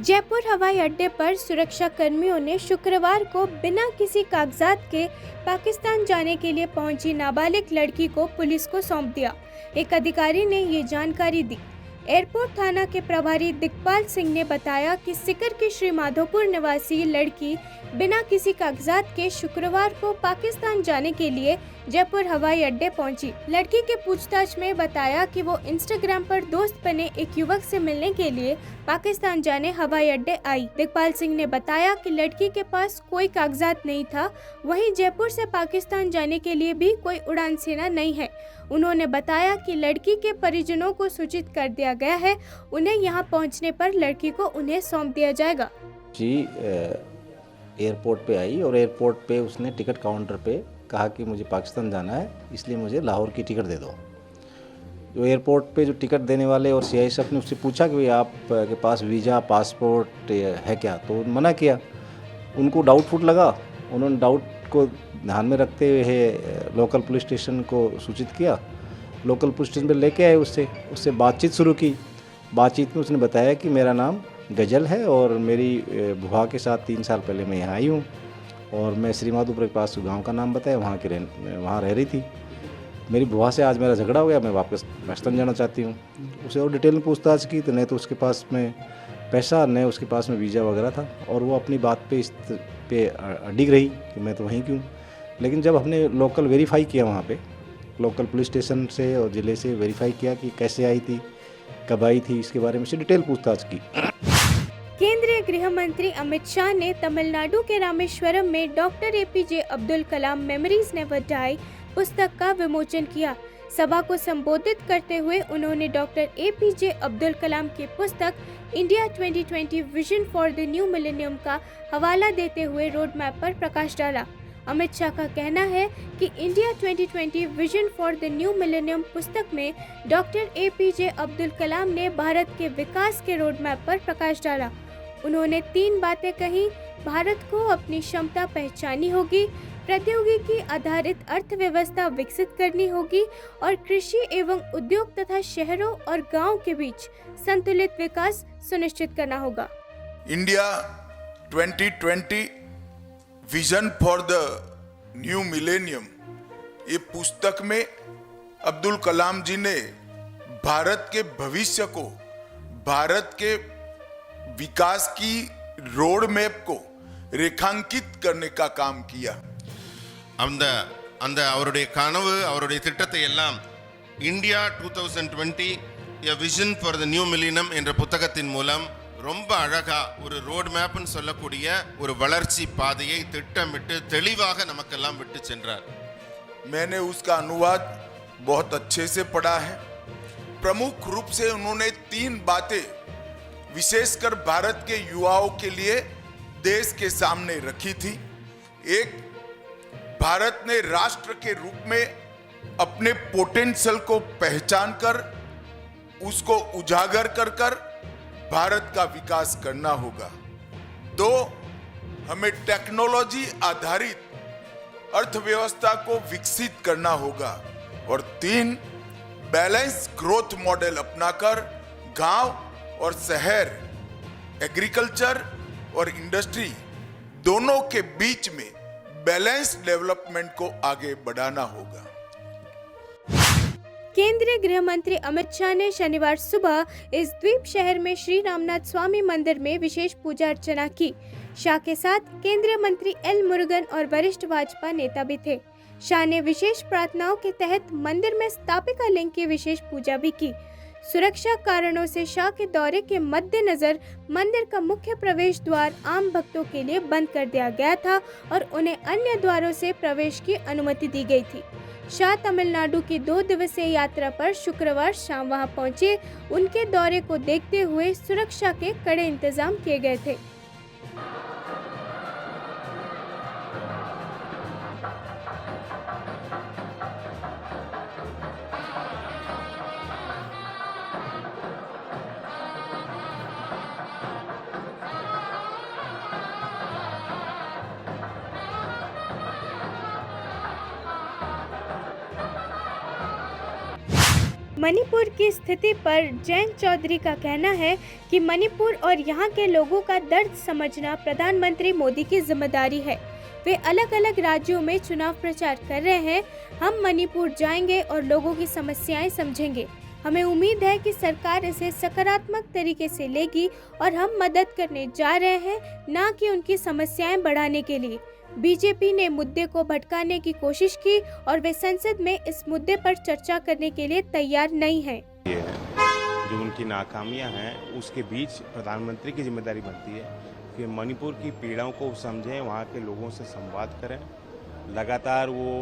जयपुर हवाई अड्डे पर सुरक्षा कर्मियों ने शुक्रवार को बिना किसी कागजात के पाकिस्तान जाने के लिए पहुंची नाबालिग लड़की को पुलिस को सौंप दिया। एक अधिकारी ने ये जानकारी दी। एयरपोर्ट थाना के प्रभारी दिग्पाल सिंह ने बताया कि सिकर की श्री माधोपुर निवासी लड़की बिना किसी कागजात के शुक्रवार को पाकिस्तान जाने के लिए जयपुर हवाई अड्डे पहुंची। लड़की के पूछताछ में बताया कि वो इंस्टाग्राम पर दोस्त बने एक युवक से मिलने के लिए पाकिस्तान जाने हवाई अड्डे आई। दिग्पाल सिंह ने बताया कि लड़की के पास कोई कागजात नहीं था। वहीं जयपुर से पाकिस्तान जाने के लिए भी कोई उड़ान सेना नहीं है। उन्होंने बताया कि लड़की के परिजनों को सूचित कर दिया गया है। उन्हें यहां पहुंचने पर लड़की को उन्हें सौंप दिया जाएगा। जी एयरपोर्ट पे आई और एयरपोर्ट पे उसने टिकट काउंटर पे कहा कि मुझे पाकिस्तान जाना है, इसलिए मुझे लाहौर की टिकट दे दो। जो एयरपोर्ट पे जो टिकट देने वाले और CISF ने उससे पूछा कि भाई आपके पास वीज़ा पासपोर्ट है क्या, तो मना किया। उनको डाउटफुल लगा। उन्होंने डाउट को ध्यान में रखते हुए लोकल पुलिस स्टेशन को सूचित किया। लोकल पुलिस स्टेशन पर लेके आए, उससे बातचीत शुरू की। बातचीत में उसने बताया कि मेरा नाम गजल है और मेरी बुआ के साथ 3 साल पहले मैं यहाँ आई हूँ और मैं श्री माधोपुर के पास गांव का नाम बताया, वहाँ रह रही थी। मेरी बुआ से आज मेरा झगड़ा हो गया, मैं वापस पाकिस्तान जाना चाहती हूँ। उसे और डिटेल में पूछताछ की तो नहीं तो उसके पास में पैसा, न उसके पास में वीज़ा वगैरह था और वो अपनी बात पे अडिग रही कि मैं तो वहीं क्यों। लेकिन जब हमने लोकल वेरीफाई किया, वहाँ पे लोकल पुलिस स्टेशन से और ज़िले से वेरीफाई किया कि कैसे आई थी, कब आई थी, इसके बारे में से डिटेल पूछताछ की। केंद्रीय गृह मंत्री अमित शाह ने तमिलनाडु के रामेश्वरम में doctor APJ Abdul Kalam memories never die पुस्तक का विमोचन किया। सभा को संबोधित करते हुए उन्होंने डॉक्टर APJ अब्दुल कलाम की पुस्तक India 2020 vision for the new millennium का हवाला देते हुए रोड मैप पर प्रकाश डाला। अमित शाह का कहना है कि India 2020 vision for the new millennium पुस्तक में डॉक्टर APJ अब्दुल कलाम ने भारत के विकास के रोड मैप पर प्रकाश डाला। उन्होंने 3 बातें कही। भारत को अपनी क्षमता पहचानी होगी, प्रौद्योगिकी आधारित अर्थव्यवस्था विकसित करनी होगी और कृषि एवं उद्योग तथा शहरों और गांव के बीच संतुलित विकास सुनिश्चित करना होगा। India 2020 vision for the new millennium, ये पुस्तक में अब्दुल कलाम जी ने भारत के भविष्य को, भारत के विकास की रोड मैप को रेखांकित करने का काम किया। அந்த அவருடைய கனவு, அவருடைய திட்டத்தை எல்லாம் India 2020 a vision for the new millennium என்ற புத்தகத்தின் மூலம் ரொம்ப அழகா ஒரு ரோட் மேப்னு சொல்லக்கூடிய ஒரு வளர்ச்சி பாதையை திட்டமிட்டு தெளிவாக நமக்கெல்லாம் விட்டு சென்றார்। मैंने उसका अनुवाद बहुत अच्छे से पढ़ा है। प्रमुख रूप से उन्होंने 3 बातें विशेषकर भारत के युवाओं के लिए देश के सामने रखी थी। एक, भारत ने राष्ट्र के रूप में अपने पोटेंशियल को पहचान कर उसको उजागर कर भारत का विकास करना होगा। 2, हमें टेक्नोलॉजी आधारित अर्थव्यवस्था को विकसित करना होगा और 3, बैलेंस ग्रोथ मॉडल अपनाकर गांव और शहर, एग्रीकल्चर और इंडस्ट्री दोनों के बीच में बैलेंस डेवलपमेंट को आगे बढ़ाना होगा। केंद्रीय गृह मंत्री अमित शाह ने शनिवार सुबह इस द्वीप शहर में श्री रामनाथ स्वामी मंदिर में विशेष पूजा अर्चना की। शाह के साथ केंद्रीय मंत्री L मुरुगन और वरिष्ठ भाजपा नेता भी थे। शाह ने विशेष प्रार्थनाओं के तहत मंदिर में स्थापिका लिंग की विशेष पूजा भी की। सुरक्षा कारणों से शाह के दौरे के मद्देनजर मंदिर का मुख्य प्रवेश द्वार आम भक्तों के लिए बंद कर दिया गया था और उन्हें अन्य द्वारों से प्रवेश की अनुमति दी गई थी। शाह तमिलनाडु की 2 दिवसीय यात्रा पर शुक्रवार शाम वहां पहुंचे। उनके दौरे को देखते हुए सुरक्षा के कड़े इंतजाम किए गए थे। मणिपुर की स्थिति पर जयंत चौधरी का कहना है कि मणिपुर और यहाँ के लोगों का दर्द समझना प्रधानमंत्री मोदी की जिम्मेदारी है। वे अलग अलग राज्यों में चुनाव प्रचार कर रहे हैं। हम मणिपुर जाएंगे और लोगों की समस्याएं समझेंगे। हमें उम्मीद है कि सरकार इसे सकारात्मक तरीके से लेगी और हम मदद करने जा रहे हैं, ना कि उनकी समस्याएं बढ़ाने के लिए। बीजेपी ने मुद्दे को भटकाने की कोशिश की और वे संसद में इस मुद्दे पर चर्चा करने के लिए तैयार नहीं हैं। जो उनकी नाकामियां हैं उसके बीच प्रधानमंत्री की जिम्मेदारी बनती है कि मणिपुर की पीड़ाओं को समझें, वहाँ के लोगों से संवाद करें। लगातार वो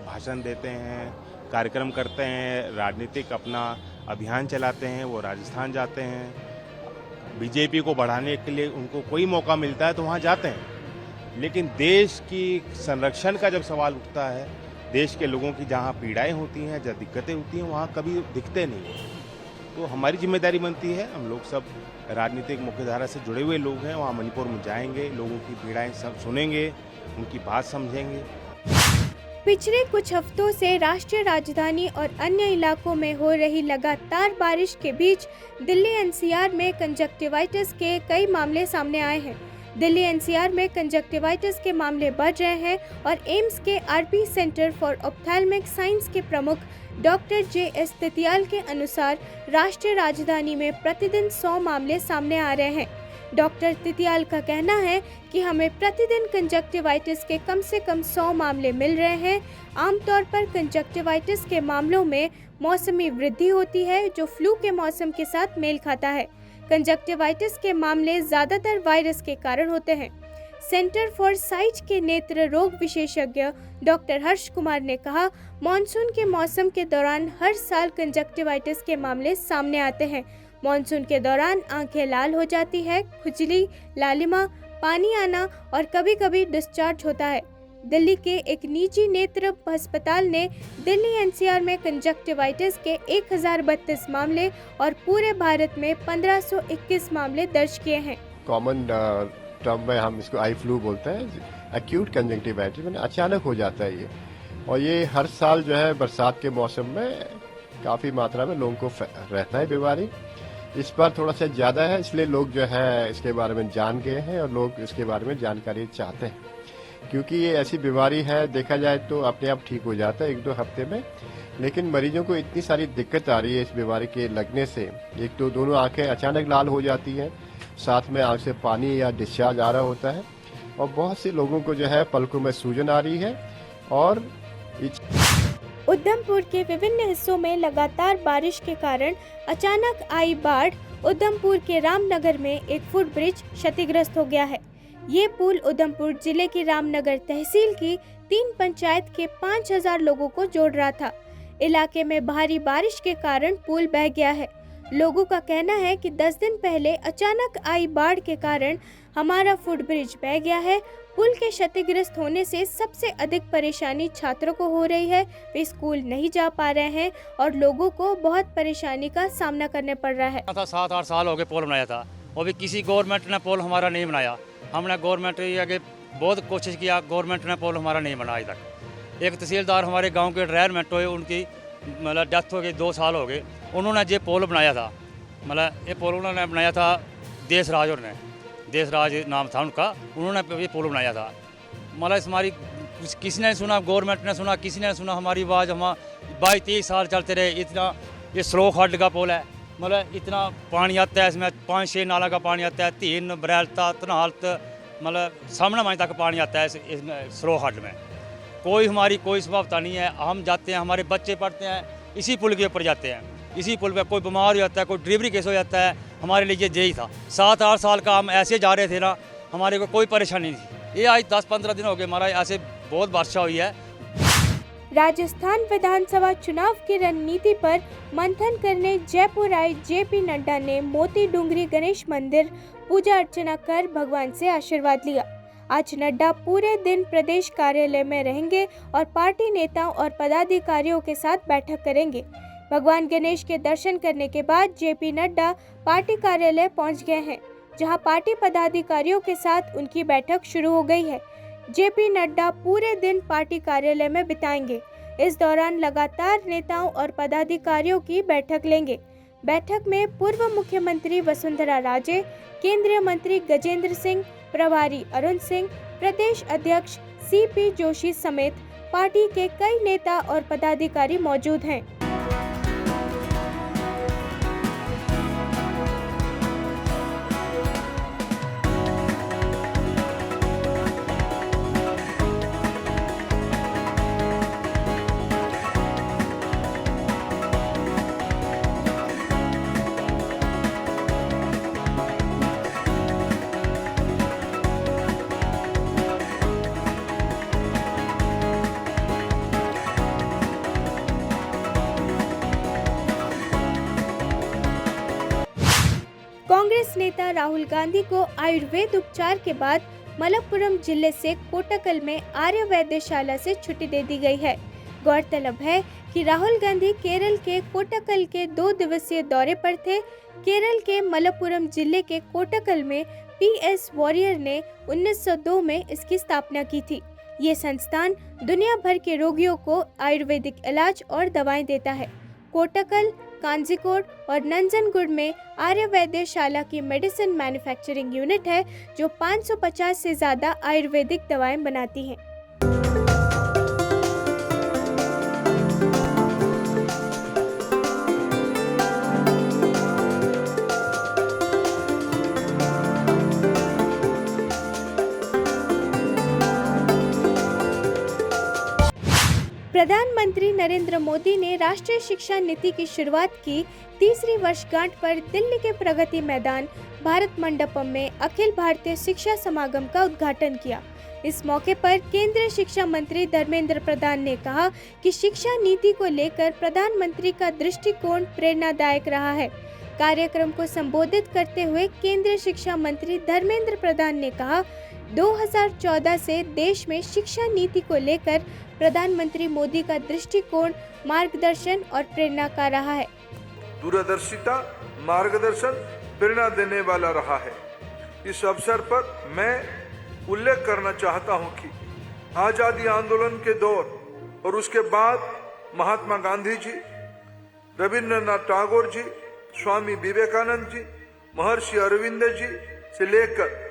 भाषण देते हैं, कार्यक्रम करते हैं, राजनीतिक अपना अभियान चलाते हैं, वो राजस्थान जाते हैं। बीजेपी को बढ़ाने के लिए उनको कोई मौका मिलता है तो वहाँ जाते हैं, लेकिन देश की संरक्षण का जब सवाल उठता है, देश के लोगों की जहाँ पीड़ाएं होती हैं, जहाँ दिक्कतें होती हैं, वहाँ कभी दिखते नहीं। तो हमारी जिम्मेदारी बनती है, हम लोग सब राजनीतिक मुख्यधारा से जुड़े हुए लोग हैं, वहाँ मणिपुर में जाएंगे, लोगों की पीड़ाएं सब सुनेंगे, उनकी बात समझेंगे। पिछले कुछ हफ्तों से राष्ट्रीय राजधानी और अन्य इलाकों में हो रही लगातार बारिश के बीच दिल्ली एनसीआर में कंजक्टिवाइटिस के कई मामले सामने आए हैं। दिल्ली एनसीआर में कंजक्टिवाइटिस के मामले बढ़ रहे हैं और एम्स के RP centre for ophthalmic science के प्रमुख डॉक्टर जे.एस. तितियाल के अनुसार राष्ट्रीय राजधानी में प्रतिदिन 100 मामले सामने आ रहे हैं। डॉक्टर तितियाल का कहना है कि हमें प्रतिदिन कंजक्टिवाइटिस के कम से कम 100 मामले मिल रहे हैं। आमतौर पर कंजक्टिवाइटिस के मामलों में मौसमी वृद्धि होती है, जो फ्लू के मौसम के साथ मेल खाता है। कंजक्टिवाइटिस के मामले ज्यादातर वायरस के कारण होते हैं। सेंटर फॉर साइट के नेत्र रोग विशेषज्ञ डॉक्टर हर्ष कुमार ने कहा, मॉनसून के मौसम के दौरान हर साल कंजक्टिवाइटिस के मामले सामने आते हैं। मॉनसून के दौरान आंखें लाल हो जाती है, खुजली, लालिमा, पानी आना और कभी-कभी डिस्चार्ज होता है। दिल्ली के एक निजी नेत्र अस्पताल ने दिल्ली एनसीआर में कंजक्टिवाइटिस के 1032 मामले और पूरे भारत में 1521 मामले दर्ज किए हैं। कॉमन टर्म में हम इसको आई फ्लू बोलते हैं, एक्यूट कंजक्टिवाइटिस, मैंने अचानक हो जाता है ये, और ये हर साल जो है बरसात के मौसम में काफ़ी मात्रा में लोगों को रहता है बीमारी। इस बार थोड़ा सा ज़्यादा है, इसलिए लोग जो है इसके बारे में जान गए हैं और लोग इसके बारे में जानकारी चाहते हैं, क्योंकि ये ऐसी बीमारी है, देखा जाए तो अपने आप ठीक हो जाता है 1-2 हफ्ते में, लेकिन मरीजों को इतनी सारी दिक्कत आ रही है इस बीमारी के लगने से। एक तो दोनों आंखें अचानक लाल हो जाती हैं, साथ में आंख से पानी या डिस्चार्ज आ रहा होता है, और बहुत से लोगों को जो है पलकों में सूजन आ रही है। और उधमपुर के विभिन्न हिस्सों में लगातार बारिश के कारण अचानक आई बाढ़। उधमपुर के रामनगर में एक फुट ब्रिज क्षतिग्रस्त हो गया है। ये पुल उधमपुर जिले की रामनगर तहसील की 3 पंचायत के 5000 लोगों को जोड़ रहा था। इलाके में भारी बारिश के कारण पुल बह गया है। लोगों का कहना है कि 10 दिन पहले अचानक आई बाढ़ के कारण हमारा फुट ब्रिज बह गया है। पुल के क्षतिग्रस्त होने से सबसे अधिक परेशानी छात्रों को हो रही है। वे स्कूल नहीं जा पा रहे हैं और लोगों को बहुत परेशानी का सामना करने पड़ रहा है। 7-8 साल हो गए पोल बनाया था, और भी किसी गवर्नमेंट ने पोल हमारा नहीं बनाया। हमने गवर्नमेंट के आगे बहुत कोशिश किया, गवर्नमेंट ने पोल हमारा नहीं बनाया अभी तक। एक तहसीलदार हमारे गांव के रिटायरमेंट हुए, उनकी मतलब डेथ हो गई, 2 साल हो गए। उन्होंने ये पोल बनाया था, मतलब ये पोल उन्होंने बनाया था देशराज, और देशराज नाम था उनका, उन्होंने ये पोल बनाया था। मतलब हमारी किसी ने सुना, गवर्नमेंट ने सुना, किसी ने सुना हमारी आवाज़। हम 22-23 साल चलते रहे। इतना ये स्लो खड्ड का पोल है, मतलब इतना पानी आता है इसमें, 5-6 नाला का पानी आता है, 3 बरैलता, तनालत, मतलब सामने मानी तक पानी आता है इसमें स्लो खड्ड में। कोई हमारी कोई स्वभावता नहीं है। हम जाते हैं, हमारे बच्चे पढ़ते हैं, इसी पुल के ऊपर जाते हैं। इसी पुल पे कोई बीमार हो जाता है, कोई डिलीवरी केस हो जाता है, हमारे लिए यही था। 7-8 साल का हम ऐसे जा रहे थे ना, हमारे को कोई परेशानी नहीं थी। ये आज 10-15 दिन हो गए हमारा ऐसे बहुत वर्षा हुई है। राजस्थान विधानसभा चुनाव की रणनीति पर मंथन करने जयपुर आए जेपी नड्डा ने मोती डूंगरी गणेश मंदिर पूजा अर्चना कर भगवान से आशीर्वाद लिया। आज नड्डा पूरे दिन प्रदेश कार्यालय में रहेंगे और पार्टी नेताओं और पदाधिकारियों के साथ बैठक करेंगे। भगवान गणेश के दर्शन करने के बाद जेपी नड्डा पार्टी कार्यालय पहुंच गए हैं, जहां पार्टी पदाधिकारियों के साथ उनकी बैठक शुरू हो गई है। जेपी नड्डा पूरे दिन पार्टी कार्यालय में बिताएंगे। इस दौरान लगातार नेताओं और पदाधिकारियों की बैठक लेंगे। बैठक में पूर्व मुख्यमंत्री वसुंधरा राजे, केंद्रीय मंत्री गजेंद्र सिंह, प्रभारी अरुण सिंह, प्रदेश अध्यक्ष CP जोशी समेत पार्टी के कई नेता और पदाधिकारी मौजूद हैं। कांग्रेस नेता राहुल गांधी को आयुर्वेद उपचार के बाद मलप्पुरम जिले से कोट्टकल में आर्य वैद्यशाला से छुट्टी दे दी गई है। गौरतलब है कि राहुल गांधी केरल के कोट्टकल के 2 दिवसीय दौरे पर थे। केरल के मलप्पुरम जिले के कोट्टकल में PS वॉरियर ने 1902 में इसकी स्थापना की थी। ये संस्थान दुनिया भर के रोगियों को आयुर्वेदिक इलाज और दवाएं देता है। कोट्टकल, कांजीकोड और नंजनगुड में आर्य वैद्यशाला की मेडिसिन मैन्युफैक्चरिंग यूनिट है जो 550 से ज्यादा आयुर्वेदिक दवाएं बनाती हैं। प्रधानमंत्री नरेंद्र मोदी ने राष्ट्रीय शिक्षा नीति की शुरुआत की 3री वर्षगांठ पर दिल्ली के प्रगति मैदान भारत मंडपम में अखिल भारतीय शिक्षा समागम का उद्घाटन किया। इस मौके पर केंद्रीय शिक्षा मंत्री धर्मेंद्र प्रधान ने कहा कि शिक्षा नीति को लेकर प्रधानमंत्री का दृष्टिकोण प्रेरणादायक रहा है। कार्यक्रम को संबोधित करते हुए केंद्रीय शिक्षा मंत्री धर्मेंद्र प्रधान ने कहा, 2014 से देश में शिक्षा नीति को लेकर प्रधानमंत्री मोदी का दृष्टिकोण मार्गदर्शन और प्रेरणा का रहा है। दूरदर्शिता, मार्गदर्शन, प्रेरणा देने वाला रहा है। इस अवसर पर मैं उल्लेख करना चाहता हूं कि आजादी आंदोलन के दौर और उसके बाद महात्मा गांधी जी, रविंद्रनाथ टैगोर जी, स्वामी विवेकानंद जी, महर्षि अरविंद जी से लेकर